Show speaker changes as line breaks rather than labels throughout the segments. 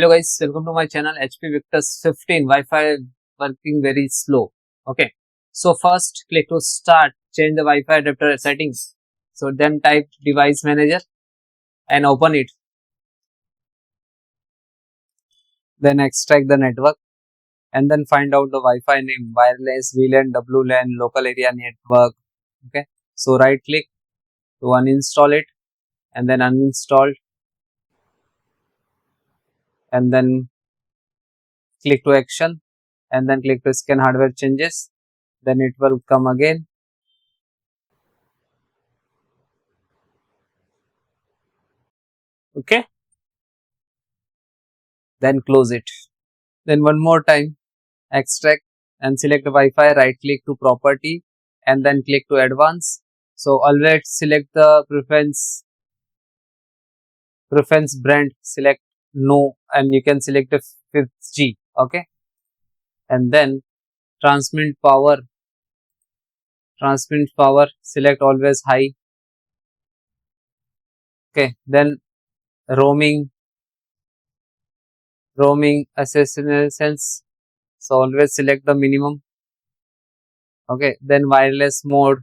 Hello guys, welcome to my channel HP Victus 15 Wi-Fi working very slow. Okay, so first click to start, change the Wi-Fi adapter settings. So then type device manager and open it. Then extract the network and then find out the Wi-Fi name: wireless, VLAN, WLAN, local area network. Okay, so right click to uninstall it and then uninstall, and then click to action and then click to scan hardware changes. Then it will come again. Okay, then close it. Then one more time, extract and select Wi-Fi, right click to property and then click to advanced. So always select the preference brand, select no, and you can select a 5G. Okay, and then transmit power, select always high. Okay, then roaming assassinations, so always select the minimum. Okay, then wireless mode,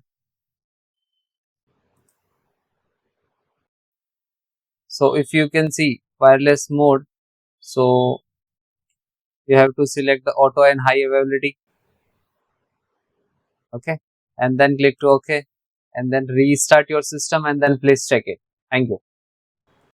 so if you can see wireless mode, so you have to select the auto and high availability. Okay, and then click to OK and then restart your system and then please check it. Thank you.